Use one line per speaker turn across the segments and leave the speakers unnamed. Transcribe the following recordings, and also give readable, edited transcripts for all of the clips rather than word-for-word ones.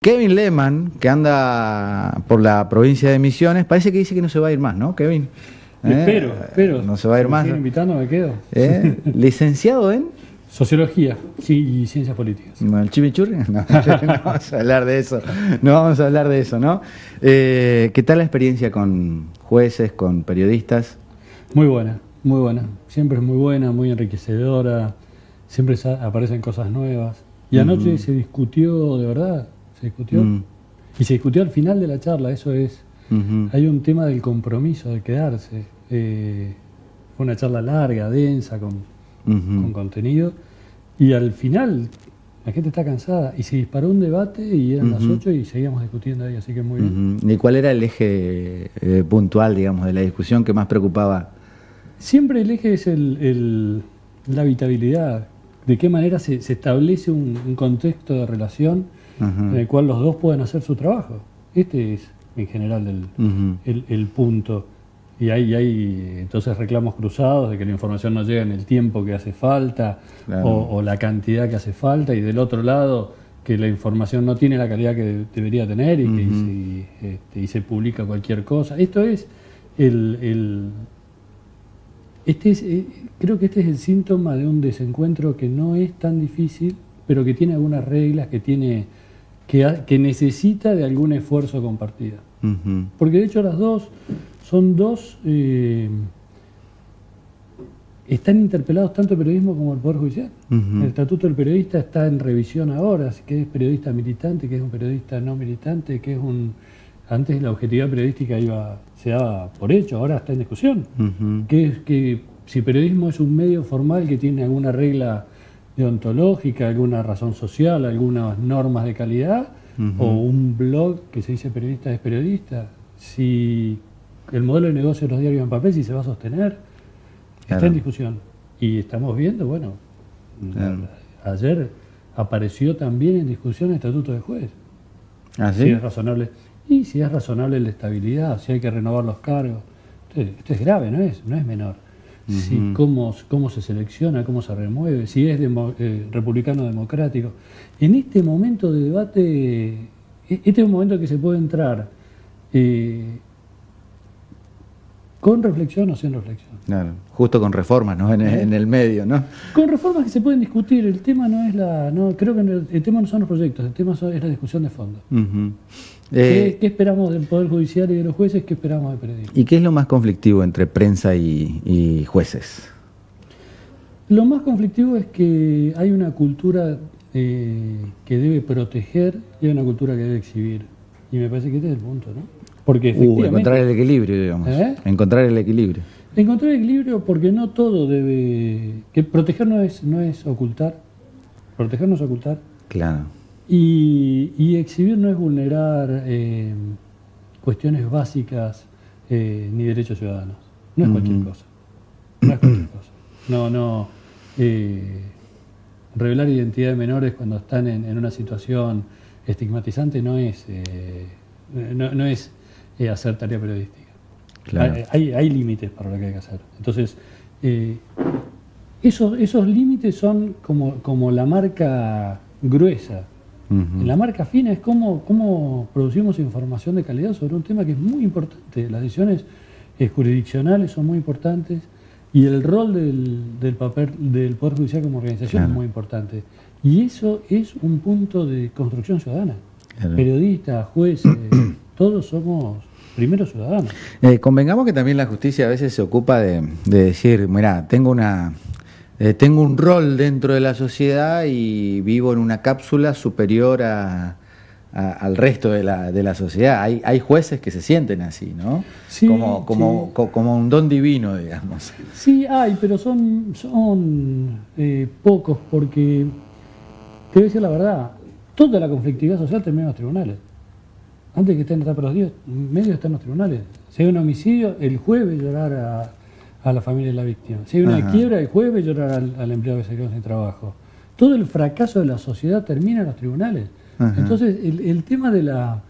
Kevin Lehmann, que anda por la provincia de Misiones, parece que dice que no se va a ir más, ¿no, Kevin?
Espero.
No se va a ir
Si me
más.
siguen invitando, me quedo.
Licenciado en...
Sociología, sí, y ciencias políticas.
No, ¿el chimichurri? No, no vamos a hablar de eso. No vamos a hablar de eso, ¿no? ¿Qué tal la experiencia con jueces, con periodistas?
Muy buena, muy buena. Siempre es muy buena, muy enriquecedora. Siempre aparecen cosas nuevas. Y anoche se discutió, de verdad, se discutió. Y se discutió al final de la charla, eso es. Hay un tema del compromiso, de quedarse. Fue una charla larga, densa, con contenido. Y al final, la gente está cansada. Y se disparó un debate y eran las 8 y seguíamos discutiendo ahí, así que muy bien.
¿Y cuál era el eje puntual, digamos, de la discusión que más preocupaba?
Siempre el eje es la habitabilidad. De qué manera se establece un contexto de relación en el cual los dos puedan hacer su trabajo. Este es, en general, el punto. Y hay entonces reclamos cruzados de que la información no llega en el tiempo que hace falta,
claro,
o la cantidad que hace falta, y del otro lado que la información no tiene la calidad que debería tener y que se publica cualquier cosa. Esto es creo que este es el síntoma de un desencuentro que no es tan difícil, pero que tiene algunas reglas, que necesita de algún esfuerzo compartido. Porque de hecho las dos son están interpelados tanto el periodismo como el Poder Judicial. El Estatuto del Periodista está en revisión ahora, así que es periodista militante, que es un periodista no militante, que es antes la objetividad periodística se daba por hecho, ahora está en discusión. Que es que si periodismo es un medio formal que tiene alguna regla deontológica, alguna razón social, algunas normas de calidad, o un blog que se dice periodista es periodista, si el modelo de negocio de los diarios en papel, si se va a sostener, está en discusión. Y estamos viendo, bueno, ayer apareció también en discusión el estatuto de juez.
¿Ah, sí?
Si es razonable. Y si es razonable la estabilidad, si hay que renovar los cargos. Esto es grave, no es menor. Si cómo se selecciona, cómo se remueve, si es republicano democrático. En este momento de debate, este es un momento que se puede entrar con reflexión o sin reflexión.
Claro, justo con reformas, ¿no? En el medio, ¿no?
Con reformas que se pueden discutir. El tema no es creo que el tema no son los proyectos, el tema es la discusión de fondo. ¿Qué esperamos del Poder Judicial y de los jueces? ¿Qué esperamos del periodismo?
¿Y qué es lo más conflictivo entre prensa y jueces?
Lo más conflictivo es que hay una cultura que debe proteger y hay una cultura que debe exhibir. Y me parece que este es el punto, ¿no? Porque efectivamente...
encontrar el equilibrio, digamos. Encontrar el equilibrio.
Encontrar el equilibrio porque no todo debe... Que proteger no es ocultar. Proteger no es ocultar.
Claro.
Y exhibir no es vulnerar cuestiones básicas ni derechos ciudadanos. No es cualquier cosa. No es cualquier cosa. Revelar identidad de menores cuando están en una situación estigmatizante no es hacer tarea periodística.
Claro.
Hay límites para lo que hay que hacer. Entonces, esos límites son como la marca gruesa. La marca fina es cómo producimos información de calidad sobre un tema que es muy importante. Las decisiones jurisdiccionales son muy importantes y el rol del papel del Poder Judicial como organización es muy importante. Y eso es un punto de construcción ciudadana. Periodistas, jueces, todos somos primero ciudadanos.
Convengamos que también la justicia a veces se ocupa de decir, mira, tengo un rol dentro de la sociedad y vivo en una cápsula superior al resto de la sociedad. Hay jueces que se sienten así, ¿no?
Sí,
como un don divino, digamos.
Sí, hay, pero son pocos, porque te voy a decir la verdad, toda la conflictividad social termina en los tribunales. Antes que estén en etapa los días, medios están en los tribunales. Si hay un homicidio, el juez ve llorar a la familia de la víctima. Si hay una quiebra, el juez ve llorar al empleado que se quedó sin trabajo. Todo el fracaso de la sociedad termina en los tribunales. Entonces, el tema de la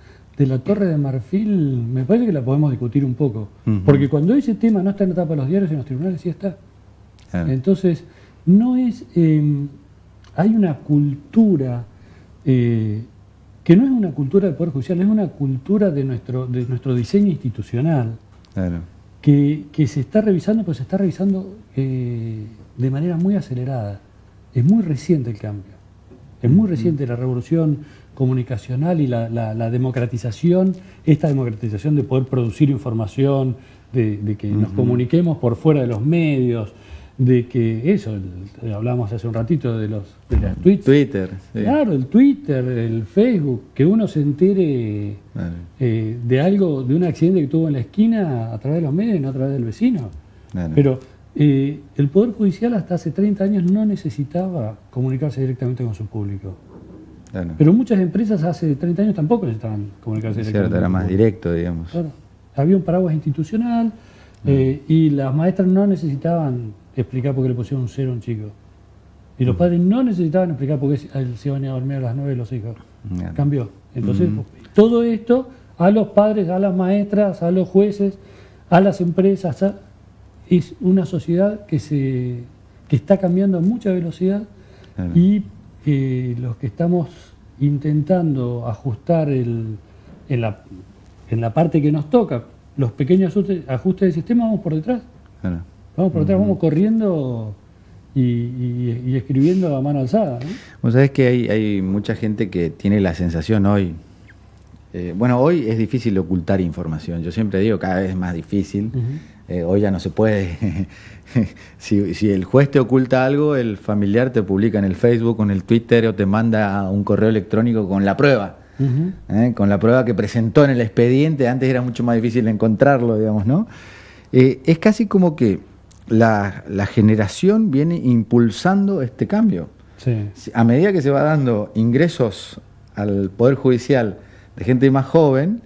Torre de Marfil me parece que la podemos discutir un poco. Porque cuando ese tema no está en la etapa de los diarios, en los tribunales sí está. Entonces, no es... hay una cultura que no es una cultura del Poder Judicial, es una cultura de nuestro diseño institucional,
Claro.
que se está revisando, pero se está revisando de manera muy acelerada. Es muy reciente el cambio, es muy reciente la revolución comunicacional y la democratización, esta democratización de poder producir información, de que nos comuniquemos por fuera de los medios, de que eso, hablamos hace un ratito de los tweets.
Twitter. Sí.
Claro, el Twitter, el Facebook, que uno se entere de algo, de un accidente que tuvo en la esquina a través de los medios y no a través del vecino.
Claro.
Pero el Poder Judicial hasta hace 30 años no necesitaba comunicarse directamente con su público.
Claro.
Pero muchas empresas hace 30 años tampoco necesitaban comunicarse directamente.
Cierto, era más directo, digamos.
Claro. Había un paraguas institucional y las maestras no necesitaban explicar por qué le pusieron un 0 a un chico. Y los padres no necesitaban explicar por qué se iban a dormir a las 9 los hijos. Cambió. Entonces, todo esto a los padres, a las maestras, a los jueces, a las empresas, es una sociedad que está cambiando a mucha velocidad. Claro. Y los que estamos intentando ajustar en la parte que nos toca, los pequeños ajustes del sistema, vamos por detrás. Claro. Vamos por detrás, vamos corriendo y escribiendo a mano alzada, ¿no?
Vos sabés que hay mucha gente que tiene la sensación hoy, bueno, hoy es difícil ocultar información, yo siempre digo cada vez es más difícil, hoy ya no se puede, si el juez te oculta algo, el familiar te publica en el Facebook o en el Twitter o te manda un correo electrónico con la prueba. Con la prueba que presentó en el expediente, antes era mucho más difícil encontrarlo, digamos, ¿no? Es casi como que la generación viene impulsando este cambio. Sí. A medida que se va dando ingresos al Poder Judicial de gente más joven,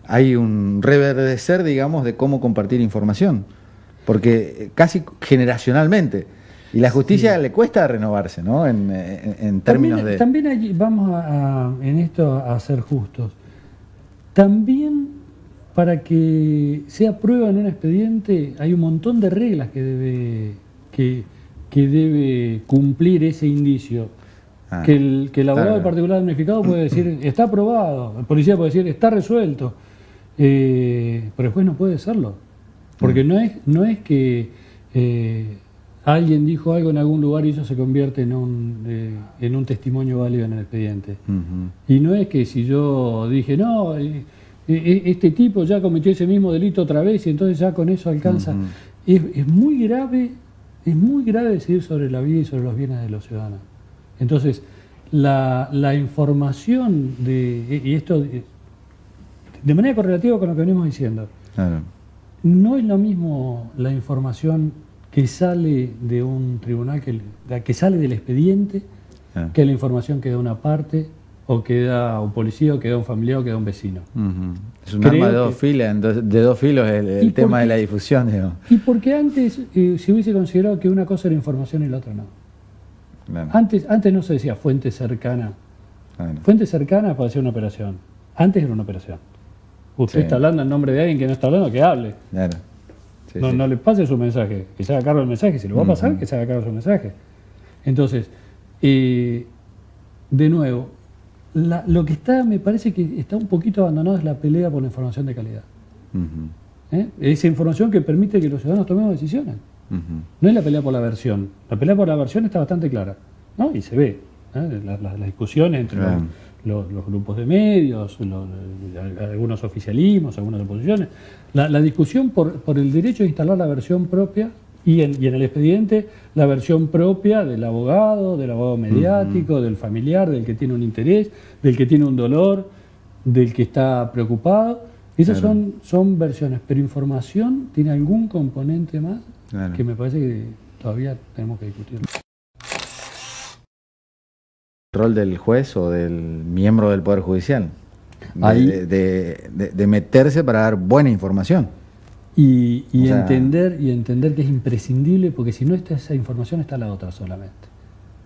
hay un reverdecer, digamos, de cómo compartir información, porque casi generacionalmente. Y la justicia le cuesta renovarse, ¿no? En términos de...
También vamos en esto a ser justos. También para que sea prueba en un expediente hay un montón de reglas que debe cumplir ese indicio. Que el abogado del particular damnificado puede decir, está aprobado, el policía puede decir, está resuelto, pero después no puede serlo. Porque no es que... alguien dijo algo en algún lugar y eso se convierte en un testimonio válido en el expediente. Y no es que si yo dije, no, este tipo ya cometió ese mismo delito otra vez y entonces ya con eso alcanza. Es muy grave decidir sobre la vida y sobre los bienes de los ciudadanos. Entonces, la información y esto de manera correlativa con lo que venimos diciendo, claro. No es lo mismo la información que sale de un tribunal, que sale del expediente, que la información que da una parte, o que da un policía, o que da un familiar, o que da un vecino.
Es un arma de dos filos el tema de la difusión. Digamos.
Y porque antes se hubiese considerado que una cosa era información y la otra no. Claro. Antes no se decía fuente cercana. Claro. Fuente cercana para hacer una operación. Antes era una operación. Usted está hablando en nombre de alguien que no está hablando, que hable. Claro. No le pase su mensaje, que se haga cargo del mensaje. Si lo va a pasar, que se haga cargo de su mensaje. Entonces, de nuevo, lo que me parece que está un poquito abandonado es la pelea por la información de calidad. Esa información que permite que los ciudadanos tomemos decisiones. No es la pelea por la versión. La pelea por la versión está bastante clara, ¿no? Y se ve. Las discusiones entre los grupos de medios, algunos oficialismos, algunas oposiciones, la discusión por el derecho de instalar la versión propia y en el expediente la versión propia del abogado mediático, del familiar, del que tiene un interés, del que tiene un dolor, del que está preocupado. Esas son versiones, pero información tiene algún componente más que me parece que todavía tenemos que discutir.
Rol del juez o del miembro del Poder Judicial de meterse para dar buena información
y entender que es imprescindible, porque si no está esa información está la otra solamente.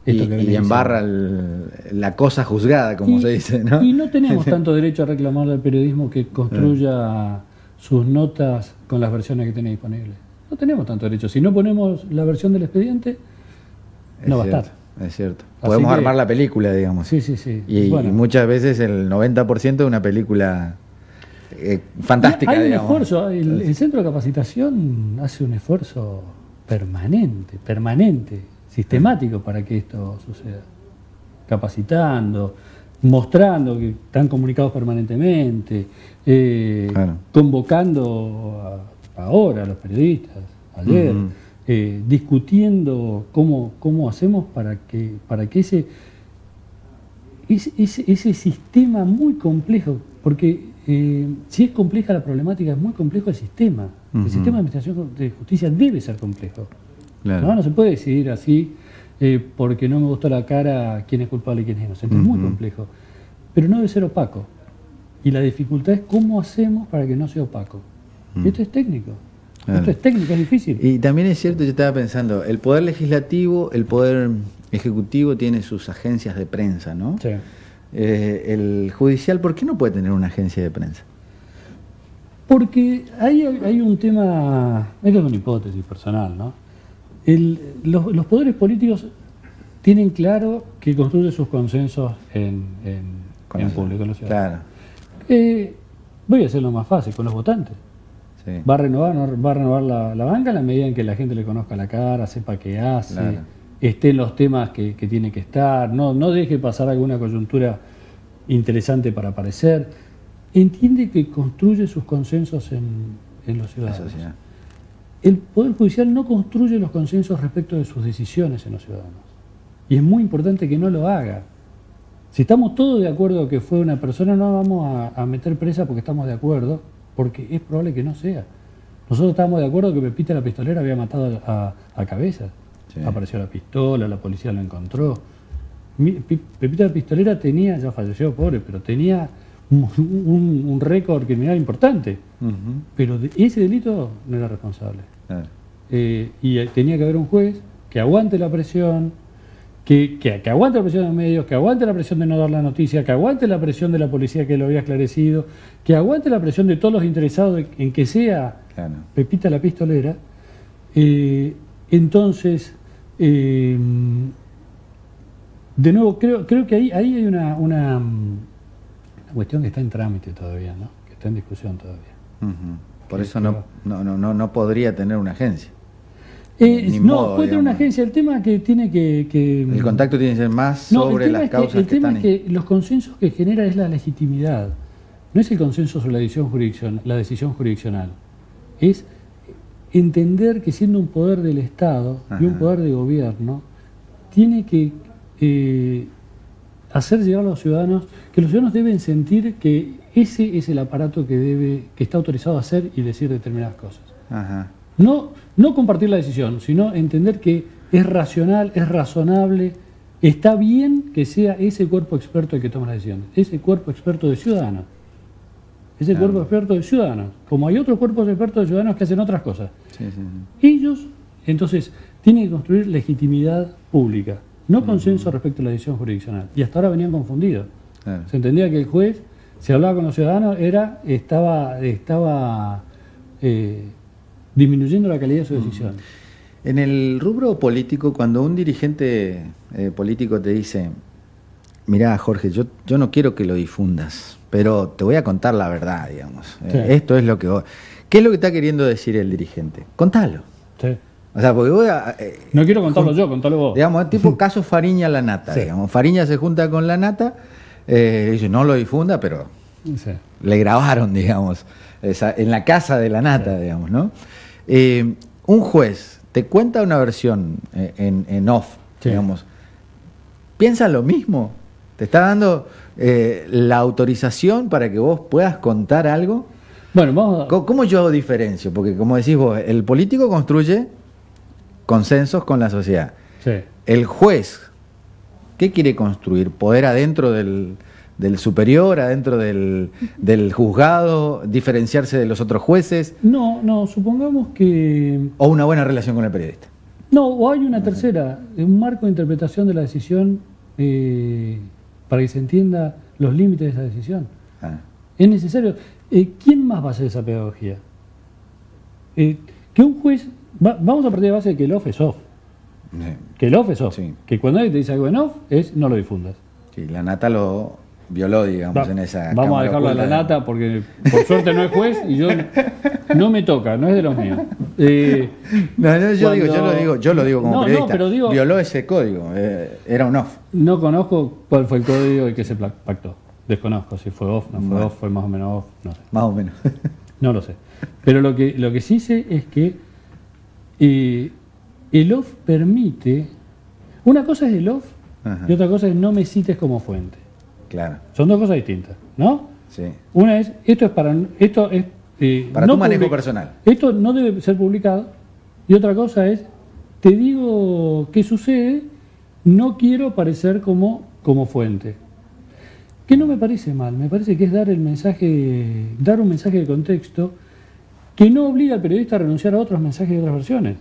Y embarra la cosa juzgada, como se dice, ¿no?
Y no tenemos tanto derecho a reclamarle al periodismo que construya sus notas con las versiones que tiene disponibles. No tenemos tanto derecho. Si no ponemos la versión del expediente, no va a estar.
Es cierto. Podemos armar la película, digamos.
Sí, sí, sí.
Y muchas veces el 90% de una película fantástica,
hay un
digamos.
esfuerzo, el centro de capacitación hace un esfuerzo permanente, sistemático para que esto suceda. Capacitando, mostrando que están comunicados permanentemente, convocando ahora a los periodistas, ayer, discutiendo cómo hacemos para que ese sistema muy complejo, porque si es compleja la problemática, es muy complejo el sistema. El sistema de administración de justicia debe ser complejo. Claro. No se puede decidir así porque no me gustó la cara quién es culpable y quién es inocente. Es muy complejo. Pero no debe ser opaco. Y la dificultad es cómo hacemos para que no sea opaco. Esto es técnico. Claro. Esto es técnico, es difícil.
Y también es cierto, yo estaba pensando, el Poder Legislativo, el Poder Ejecutivo tiene sus agencias de prensa, ¿no?
Sí.
El Judicial, ¿por qué no puede tener una agencia de prensa?
Porque hay un tema, esto es una hipótesis personal, ¿no? Los poderes políticos tienen claro que construyen sus consensos en público, en la ciudad. Claro. Voy a hacerlo más fácil, con los votantes. Sí. Va a renovar la banca en la medida en que la gente le conozca la cara, sepa qué hace, esté en los temas que tiene que estar, no deje pasar alguna coyuntura interesante para aparecer. Entiende que construye sus consensos en los ciudadanos. El Poder Judicial no construye los consensos respecto de sus decisiones en los ciudadanos. Y es muy importante que no lo haga. Si estamos todos de acuerdo que fue una persona, no vamos a meter presa porque estamos de acuerdo, porque es probable que no sea. Nosotros estábamos de acuerdo que Pepita la Pistolera había matado a Cabezas. Sí. Apareció la pistola, la policía lo encontró. Pepita la Pistolera tenía, ya falleció, pobre, pero tenía un récord criminal importante. Pero de ese delito no era responsable. Y tenía que haber un juez que aguante la presión, que aguante la presión de los medios, que aguante la presión de no dar la noticia, que aguante la presión de la policía que lo había esclarecido, que aguante la presión de todos los interesados en que sea Pepita la Pistolera. Entonces, de nuevo, creo que ahí hay una cuestión que está en trámite todavía, ¿no? Que está en discusión todavía.
Por eso no podría tener una agencia.
No, puede tener una agencia. El tema que tiene que
el contacto tiene que ser más sobre las causas que están.
El tema es que los consensos que genera es la legitimidad. No es el consenso sobre la decisión jurisdiccional. Es entender que siendo un poder del Estado y un poder de gobierno, tiene que hacer llegar a los ciudadanos, que los ciudadanos deben sentir que ese es el aparato que está autorizado a hacer y decir determinadas cosas. No compartir la decisión, sino entender que es racional, es razonable, está bien que sea ese cuerpo experto el que toma la decisión, ese cuerpo experto de ciudadanos. Ese cuerpo experto de ciudadanos, como hay otros cuerpos expertos de ciudadanos que hacen otras cosas. Ellos, entonces, tienen que construir legitimidad pública, no consenso respecto a la decisión jurisdiccional. Y hasta ahora venían confundidos. Se entendía que el juez, si hablaba con los ciudadanos, estaba disminuyendo la calidad de su decisión.
En el rubro político, cuando un dirigente político te dice, mirá, Jorge, yo no quiero que lo difundas, pero te voy a contar la verdad, digamos. Esto es lo que vos... ¿Qué es lo que está queriendo decir el dirigente? Contalo. O sea, porque
no quiero contarlo yo, contalo vos.
Digamos, tipo caso Fariña-Lanata. Digamos. Fariña se junta con Lanata, dice, no lo difunda, pero le grabaron, digamos, en la casa de Lanata, digamos, ¿no? Un juez te cuenta una versión en off, digamos, ¿piensa lo mismo? ¿Te está dando la autorización para que vos puedas contar algo?
Bueno,
¿Cómo yo diferencio? Porque como decís vos, el político construye consensos con la sociedad. El juez, ¿qué quiere construir? ¿Poder adentro del superior, adentro del juzgado, diferenciarse de los otros jueces?
No, supongamos que...
¿O una buena relación con el periodista?
No, o hay una tercera, un marco de interpretación de la decisión para que se entienda los límites de esa decisión. Es necesario... ¿Quién más va a hacer esa pedagogía? Que un juez... vamos a partir de base de que el off es off. Que el off es off.
Sí.
Que cuando alguien te dice algo en off, no lo difundas.
Sí, la nata lo violó, digamos, en esa
Vamos a dejarlo a la nata porque por suerte no es juez y yo no me toca, no es de los míos.
Yo lo digo como periodista.
Pero digo,
violó ese código, era un off.
No conozco cuál fue el código el que se pactó. Desconozco si fue off, no fue off, fue más o menos off, no sé.
Más o menos.
No lo sé. Pero lo que sí sé es que el off permite. Una cosa es el off. Ajá. Y otra cosa es no me cites como fuente.
Claro.
Son dos cosas distintas, ¿no?
Sí.
Una es, esto es para
no tu manejo personal.
Esto no debe ser publicado. Y otra cosa es, te digo qué sucede, no quiero parecer como fuente. Que no me parece mal, me parece que es dar un mensaje de contexto que no obliga al periodista a renunciar a otros mensajes de otras versiones.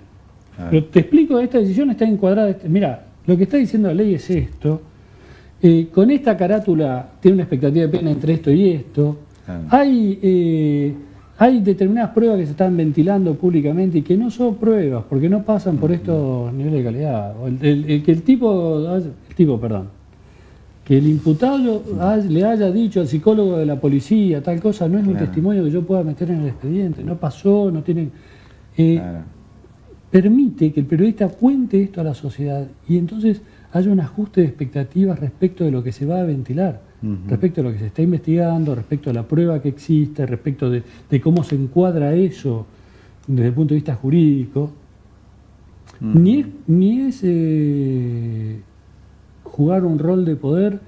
Pero te explico, esta decisión está encuadrada. Mira, lo que está diciendo la ley es esto. Con esta carátula tiene una expectativa de pena entre esto y esto. Hay determinadas pruebas que se están ventilando públicamente y que no son pruebas, porque no pasan por estos niveles de calidad. Que el imputado le haya dicho al psicólogo de la policía tal cosa, no es un testimonio que yo pueda meter en el expediente. No pasó, no tienen... Permite que el periodista cuente esto a la sociedad y entonces haya un ajuste de expectativas respecto de lo que se va a ventilar, respecto a lo que se está investigando, respecto a la prueba que existe, respecto de cómo se encuadra eso desde el punto de vista jurídico. Ni es jugar un rol de poder,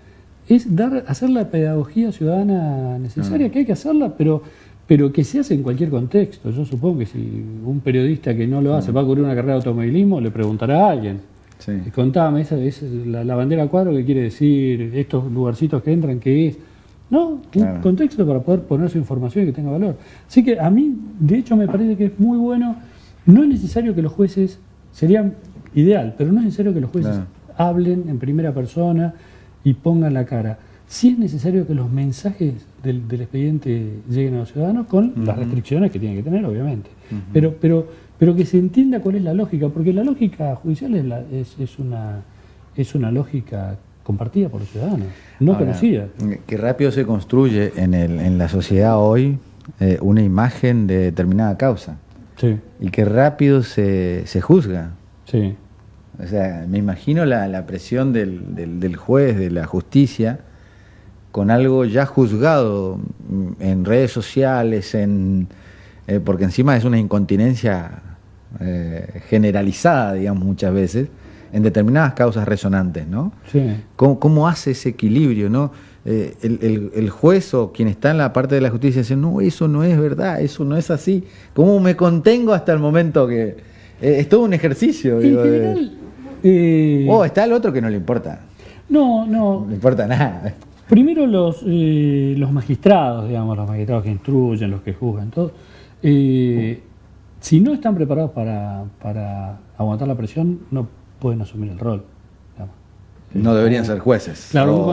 es hacer la pedagogía ciudadana necesaria, que hay que hacerla, pero que se hace en cualquier contexto. Yo supongo que si un periodista que no lo hace va a cubrir una carrera de automovilismo, le preguntará a alguien. Sí. Contame, esa es la bandera cuadro, ¿qué quiere decir? Estos lugarcitos que entran, ¿qué es? No, un contexto para poder poner su información y que tenga valor. Así que a mí, de hecho, me parece que es muy bueno. No es necesario que los jueces, sería ideal, pero no es necesario que los jueces hablen en primera persona y pongan la cara. Sí es necesario que los mensajes del expediente lleguen a los ciudadanos con las restricciones que tienen que tener, obviamente. Pero que se entienda cuál es la lógica, porque la lógica judicial es una lógica compartida por los ciudadanos, no conocida.
Que rápido se construye en la sociedad hoy una imagen de determinada causa.
Sí.
Y que rápido se juzga.
Sí.
O sea, me imagino la presión del juez, de la justicia, con algo ya juzgado en redes sociales, porque encima es una incontinencia generalizada, digamos, muchas veces, en determinadas causas resonantes, ¿no?
Sí.
¿Cómo hace ese equilibrio, no? El juez o quien está en la parte de la justicia dice, no, eso no es verdad, eso no es así. ¿Cómo me contengo hasta el momento que...? Es todo un ejercicio.
En general...
está el otro que no le importa.
No
le importa nada.
Primero los magistrados, digamos, los magistrados que instruyen, los que juzgan, todo, si no están preparados para aguantar la presión, no pueden asumir el rol. Digamos.
No deberían ser jueces.
Claro, un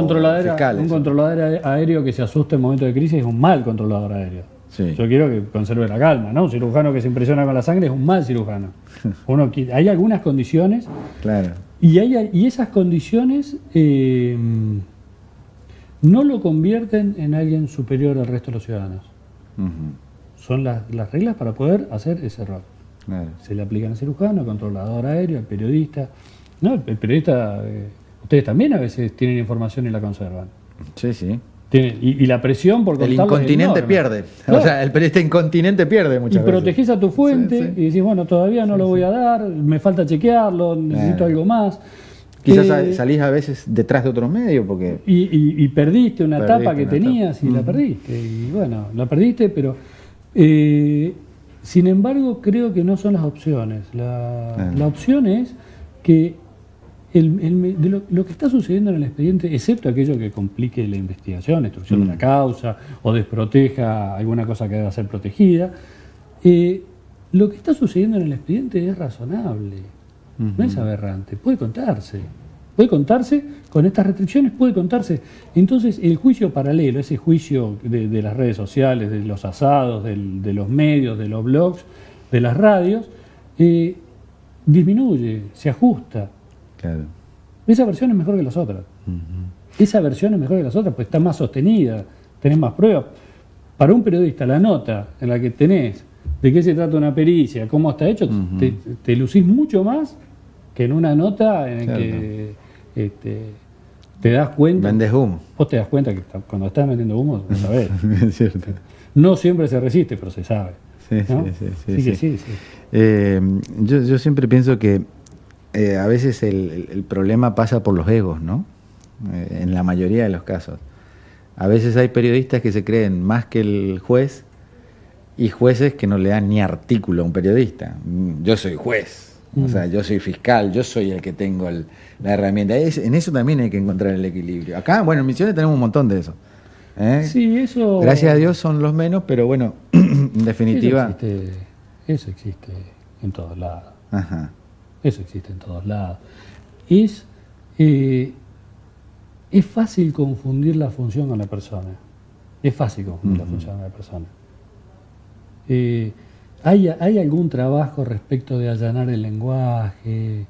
controlador aéreo que se asuste en momentos de crisis es un mal controlador aéreo.
Sí.
Yo quiero que conserve la calma, ¿no? Un cirujano que se impresiona con la sangre es un mal cirujano. Hay algunas condiciones.
Claro.
Y esas condiciones no lo convierten en alguien superior al resto de los ciudadanos. Son las reglas para poder hacer ese rol.
Claro.
Se le aplican al cirujano, al controlador aéreo, al periodista. No, el periodista, ustedes también a veces tienen información y la conservan.
Sí, sí.
Y la presión por contarlo.
El incontinente pierde. Claro. O sea, el periodista incontinente pierde muchas veces.
Y protegés a tu fuente y decís, bueno, todavía no lo voy a dar, me falta chequearlo, necesito algo más.
Quizás salís a veces detrás de otros medios porque...
Y perdiste una etapa que tenías y la perdiste. Y bueno, la perdiste, pero... sin embargo, creo que no son las opciones. La opción es que lo que está sucediendo en el expediente, excepto aquello que complique la investigación, la instrucción de la causa o desproteja alguna cosa que deba ser protegida, lo que está sucediendo en el expediente es razonable, no es aberrante, puede contarse con estas restricciones, puede contarse. Entonces el juicio paralelo, ese juicio de las redes sociales, de los asados, de los medios, de los blogs, de las radios, disminuye, se ajusta.
Claro.
Esa versión es mejor que las otras. Esa versión es mejor que las otras porque está más sostenida, tenés más pruebas. Para un periodista, la nota en la que tenés de qué se trata una pericia, cómo está hecho, te lucís mucho más que en una nota en la que te das cuenta.
Vendes humo.
Vos te das cuenta que cuando estás vendiendo humo, lo sabés.
Es cierto.
No siempre se resiste, pero se sabe.
Sí,
¿no?
sí. Yo siempre pienso que a veces el problema pasa por los egos, ¿no? En la mayoría de los casos. A veces hay periodistas que se creen más que el juez y jueces que no le dan ni artículo a un periodista. Yo soy juez, o sea, yo soy fiscal, yo soy el que tengo la herramienta. En eso también hay que encontrar el equilibrio. Acá, bueno, en Misiones tenemos un montón de eso.
Sí, eso...
Gracias a Dios son los menos, pero bueno, en definitiva...
Eso existe en todos lados.
Ajá.
Eso existe en todos lados. Es fácil confundir la función con la persona. Es fácil confundir la función con la persona. ¿Hay algún trabajo respecto de allanar el lenguaje,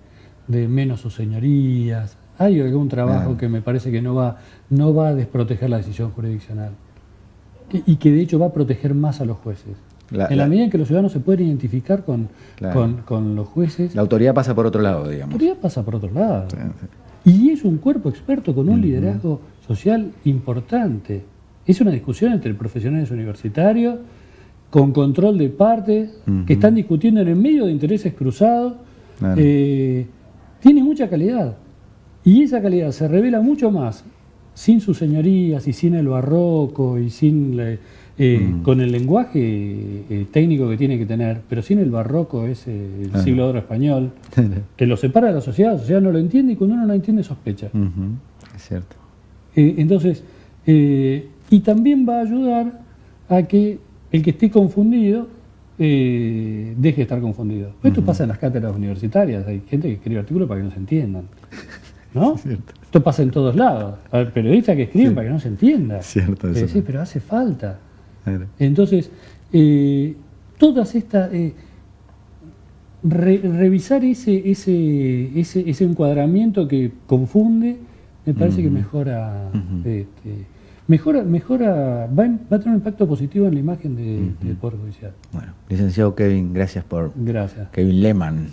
de menos sus señorías? ¿Hay algún trabajo que me parece que no va a desproteger la decisión jurisdiccional? Y que de hecho va a proteger más a los jueces. En la medida en que los ciudadanos se pueden identificar con los jueces...
La autoridad pasa por otro lado, digamos.
La autoridad pasa por otro lado. Sí. Y es un cuerpo experto con un liderazgo social importante. Es una discusión entre profesionales universitarios, con control de parte, que están discutiendo en el medio de intereses cruzados. Tiene mucha calidad. Y esa calidad se revela mucho más sin sus señorías y sin el barroco y sin con el lenguaje técnico que tiene que tener, pero sin el barroco, el siglo de oro español, que lo separa de la sociedad no lo entiende y cuando uno no lo entiende sospecha.
Es cierto.
Entonces, y también va a ayudar a que el que esté confundido deje de estar confundido. Esto pasa en las cátedras universitarias, hay gente que escribe artículos para que no se entiendan. ¿No? Esto pasa en todos lados. Hay periodistas que escriben para que no se entienda.
Cierto, eso.
Sí, pero hace falta. Entonces, todas estas... revisar ese encuadramiento que confunde, me parece que mejora... va a tener un impacto positivo en la imagen del Poder Judicial.
Bueno, licenciado Kevin, gracias por...
Gracias.
Kevin Lehmann.